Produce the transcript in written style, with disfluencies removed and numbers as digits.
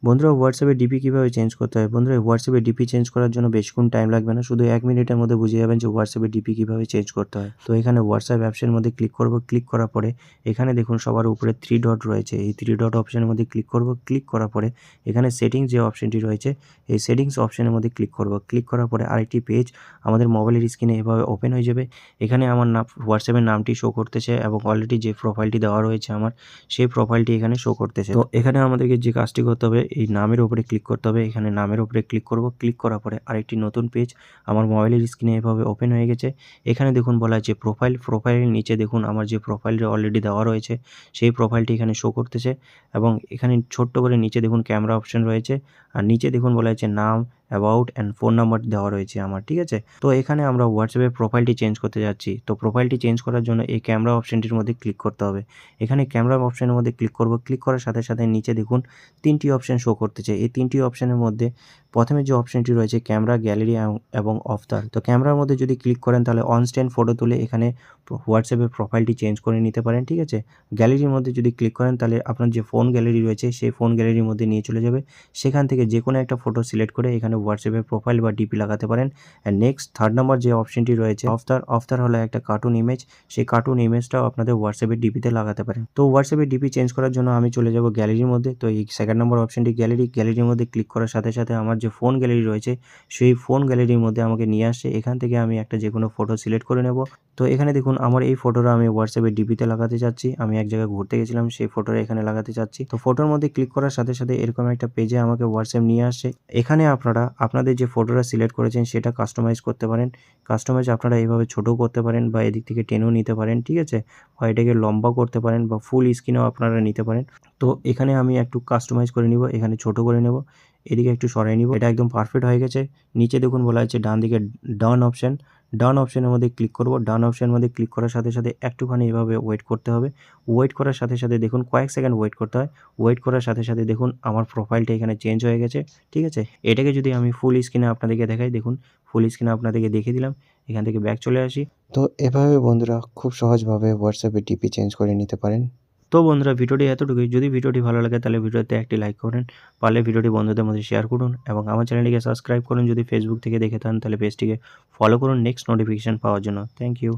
বন্ধুরা হোয়াটসঅ্যাপে ডিপি কীভাবে চেঞ্জ করতে হয়? বন্ধুরা হোয়াটসঅ্যাপে ডিপি চেঞ্জ করার জন্য বেশিক্ষণ টাইম লাগবে না। শুধু 1 মিনিটের মধ্যে বুঝে যাবেন যে হোয়াটসঅ্যাপে ডিপি কীভাবে চেঞ্জ করতে হয়। তো এখানে হোয়াটসঅ্যাপ অ্যাপসের মধ্যে ক্লিক করব। ক্লিক করার পরে এখানে দেখুন সবার উপরে 3 ডট রয়েছে। এই 3 ডট অপশনের মধ্যে ক্লিক করব। ক্লিক করার পরে এখানে সেটিংস যে অপশনটি রয়েছে, এই সেটিংস অপশনের মধ্যে ক্লিক করব। ক্লিক করার পরে আরেকটি পেজ আমাদের মোবাইলের স্ক্রিনে এভাবে ওপেন হয়ে যাবে। এখানে আমার হোয়াটসঅ্যাপের নামটি শো করতেছে এবং অলরেডি যে প্রোফাইলটি দেওয়া রয়েছে আমার, সেই প্রোফাইলটি এখানে শো করতেছে। তো এখানে আমাদেরকে যে কাজটি করতে হবে, এই নামের উপরে ক্লিক করতে হবে। এখানে নামের উপরে ক্লিক করব। ক্লিক করার পরে আরেকটি নতুন পেজ আমার মোবাইলের স্ক্রিনে এভাবে ওপেন হয়ে গেছে। এখানে দেখুন বলা আছে প্রোফাইল। প্রোফাইলের নিচে দেখুন আমার যে প্রোফাইলটা অলরেডি দেওয়া রয়েছে, সেই প্রোফাইলটি এখানে শো করতেছে এবং এখানে ছোট্ট করে নিচে দেখুন ক্যামেরা অপশন রয়েছে আর নিচে দেখুন বলা আছে নাম, অ্যাবাউট অ্যান্ড ফোন নাম্বার দেওয়া রয়েছে আমার, ঠিক আছে? তো এখানে আমরা হোয়াটসঅ্যাপের প্রোফাইলটি চেঞ্জ করতে যাচ্ছি। তো প্রোফাইলটি চেঞ্জ করার জন্য এই ক্যামেরা অপশনটির মধ্যে ক্লিক করতে হবে। এখানে ক্যামেরা অপশনের মধ্যে ক্লিক করব। ক্লিক করার সাথে সাথে নিচে দেখুন 3টি অপশন শো করতেছে। এই 3টি অপশনের মধ্যে প্রথমে যে অপশনটি রয়েছে ক্যামেরা, গ্যালারি এবং অফতার। তো ক্যামেরার মধ্যে যদি ক্লিক করেন তাহলে অন স্ট্যান্ড ফটো তুলে এখানে হোয়াটসঅ্যাপের প্রোফাইলটি চেঞ্জ করে নিতে পারেন, ঠিক আছে? গ্যালারির মধ্যে যদি ক্লিক করেন তাহলে আপনার যে ফোন গ্যালারি রয়েছে সেই ফোন গ্যালারির মধ্যে নিয়ে চলে যাবে। সেখান থেকে যে কোনো একটা ফটো সিলেক্ট করে এখানে হোয়াটসঅ্যাপের প্রোফাইল বা ডিপি লাগাতে পারেন। অ্যান্ড নেক্সট 3rd নাম্বার যে অপশনটি রয়েছে অফতার হলো একটা কার্টুন ইমেজ। সেই কার্টুন ইমেজটাও আপনাদের হোয়াটসঅ্যাপের ডিপিতে লাগাতে পারেন। তো হোয়াটসঅ্যাপের ডিপি চেঞ্জ করার জন্য আমি চলে যাব গ্যালারির মধ্যে। তো এই 2nd নাম্বার অপশনটি গ্যালারির মধ্যে ক্লিক করার সাথে সাথে আমার যে ফোন গ্যালারি রয়েছে সেই ফোন গ্যালারির মধ্যে আমাকে নিয়ে আসছে। এখান থেকে আমি একটা যে কোনো ফটো সিলেক্ট করে নেব। তো এখানে দেখুন আমার এই ফটোটা আমি হোয়াটসঅ্যাপের ডিপিতে লাগাতে চাচ্ছি। আমি এক জায়গায় ঘুরতে গেছিলাম, সেই ফটোটা এখানে লাগাতে চাচ্ছি। তো ফটোর মধ্যে ক্লিক করার সাথে সাথে এরকম একটা পেজে আমাকে হোয়াটসঅ্যাপ নিয়ে আসছে। এখানে আপনারা আপনাদের যে ফটোটা সিলেক্ট করেছেন সেটা কাস্টমাইজ করতে পারেন। কাস্টমাইজ আপনারা এইভাবে ছোটও করতে পারেন বা এদিক থেকে টেনেও নিতে পারেন, ঠিক আছে? বা এটাকে লম্বা করতে পারেন বা ফুল স্ক্রিনেও আপনারা নিতে পারেন। তো এখানে আমি একটু কাস্টমাইজ করে নিব। এখানে ছোট করে নেব, এদিকে একটু সরাই নিব। এটা একদম পারফেক্ট হয়ে গেছে। নিচে দেখুন বলা আছে ডান দিকে ডান অপশন। ডান অপশনের মধ্যে ক্লিক করব। ডান অপশনের মধ্যে ক্লিক করার সাথে সাথে একটুখানি এভাবে ওয়েট করতে হবে। ওয়েট করার সাথে সাথে দেখুন কয়েক সেকেন্ড ওয়েট করতে হয়। ওয়েট করার সাথে সাথে দেখুন আমার প্রোফাইলটা এখানে চেঞ্জ হয়ে গেছে, ঠিক আছে? এটাকে যদি আমি ফুল স্ক্রিনে আপনাদেরকে দেখাই, দেখুন ফুল স্ক্রিনে আপনাদেরকে দেখিয়ে দিলাম। এখান থেকে ব্যাক চলে আসি। তো এভাবে বন্ধুরা খুব সহজভাবে হোয়াটসঅ্যাপে ডিপি চেঞ্জ করে নিতে পারেন। তো বন্ধুরা ভিডিওটি এতটুকুই। যদি ভিডিওটি ভালো লাগে তাহলে ভিডিওতে একটি লাইক করেন। পারলে ভিডিওটি বন্ধুদের মধ্যে শেয়ার করুন এবং আমার চ্যানেলটিকে সাবস্ক্রাইব করুন। যদি ফেসবুক থেকে দেখে থাকেন তাহলে পেজটিকে ফলো করুন নেক্সট নোটিফিকেশন পাওয়ার জন্য। Thank you.